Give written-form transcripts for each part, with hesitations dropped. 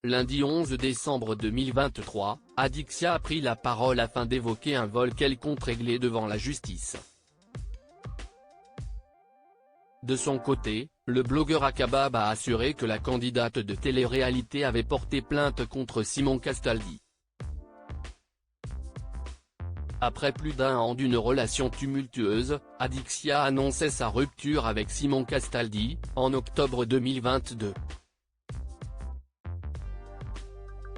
Lundi 11 décembre 2023, Adixia a pris la parole afin d'évoquer un vol qu'elle compte régler devant la justice. De son côté, le blogueur Akabab a assuré que la candidate de télé-réalité avait porté plainte contre Simon Castaldi. Après plus d'un an d'une relation tumultueuse, Adixia annonçait sa rupture avec Simon Castaldi, en octobre 2022.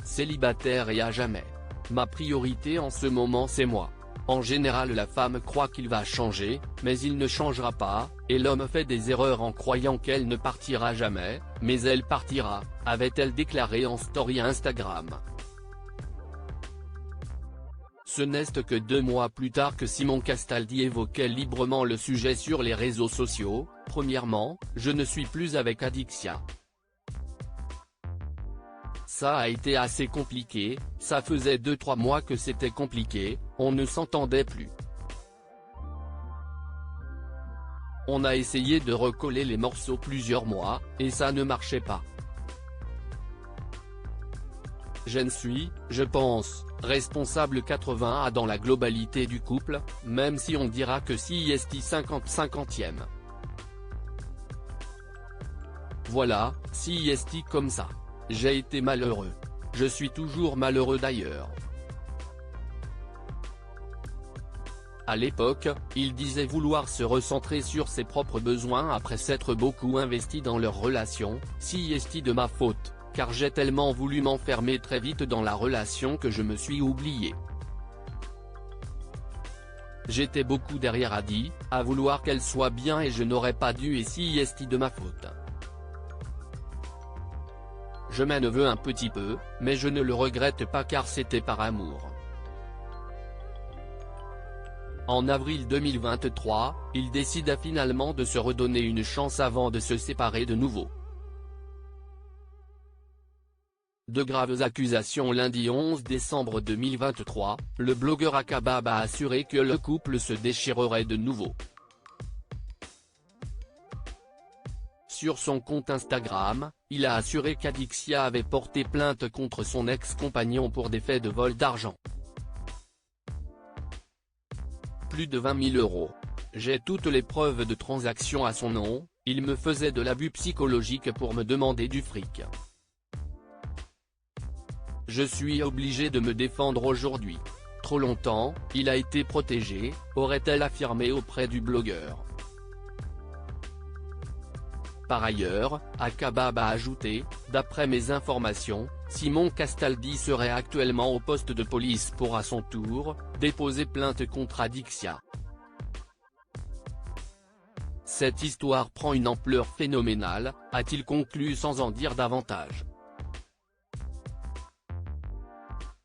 Célibataire et à jamais. Ma priorité en ce moment c'est moi. En général la femme croit qu'il va changer, mais il ne changera pas, et l'homme fait des erreurs en croyant qu'elle ne partira jamais, mais elle partira, avait-elle déclaré en story Instagram. Ce n'est que 2 mois plus tard que Simon Castaldi évoquait librement le sujet sur les réseaux sociaux. Premièrement, je ne suis plus avec Adixia. Ça a été assez compliqué, ça faisait 2-3 mois que c'était compliqué, on ne s'entendait plus. On a essayé de recoller les morceaux plusieurs mois, et ça ne marchait pas. Je ne suis, je pense, responsable 80 dans la globalité du couple, même si on dira que si est 50-50e. Voilà, si est comme ça. J'ai été malheureux. Je suis toujours malheureux d'ailleurs. À l'époque, il disait vouloir se recentrer sur ses propres besoins après s'être beaucoup investi dans leur relation. Si est de ma faute, car j'ai tellement voulu m'enfermer très vite dans la relation que je me suis oublié. J'étais beaucoup derrière Adi, à vouloir qu'elle soit bien et je n'aurais pas dû et si est de ma faute. Je m'en veux un petit peu, mais je ne le regrette pas car c'était par amour. En avril 2023, il décida finalement de se redonner une chance avant de se séparer de nouveau. De graves accusations. Lundi 11 décembre 2023, le blogueur Akabab a assuré que le couple se déchirerait de nouveau. Sur son compte Instagram, il a assuré qu'Adixia avait porté plainte contre son ex-compagnon pour des faits de vol d'argent. Plus de 20 000 €. J'ai toutes les preuves de transaction à son nom, il me faisait de l'abus psychologique pour me demander du fric. Je suis obligé de me défendre aujourd'hui. Trop longtemps, il a été protégé, aurait-elle affirmé auprès du blogueur. Par ailleurs, Akabab a ajouté, d'après mes informations, Simon Castaldi serait actuellement au poste de police pour à son tour, déposer plainte contre Adixia. Cette histoire prend une ampleur phénoménale, a-t-il conclu sans en dire davantage.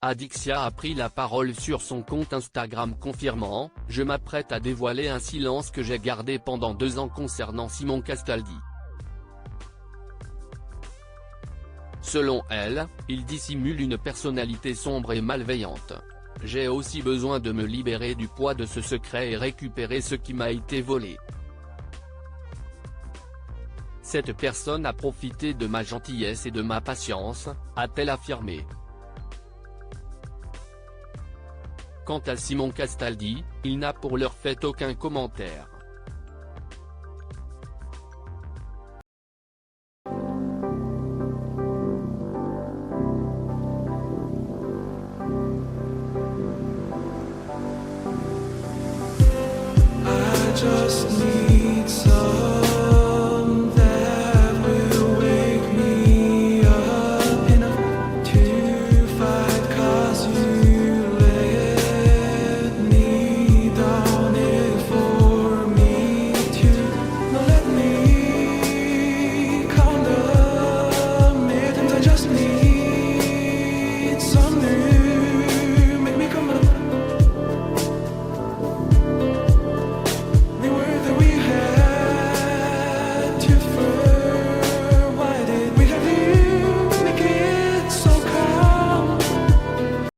Adixia a pris la parole sur son compte Instagram confirmant « Je m'apprête à dévoiler un silence que j'ai gardé pendant 2 ans concernant Simon Castaldi ». Selon elle, il dissimule une personnalité sombre et malveillante. J'ai aussi besoin de me libérer du poids de ce secret et récupérer ce qui m'a été volé. Cette personne a profité de ma gentillesse et de ma patience, a-t-elle affirmé. Quant à Simon Castaldi, il n'a pour l'heure fait aucun commentaire. Just need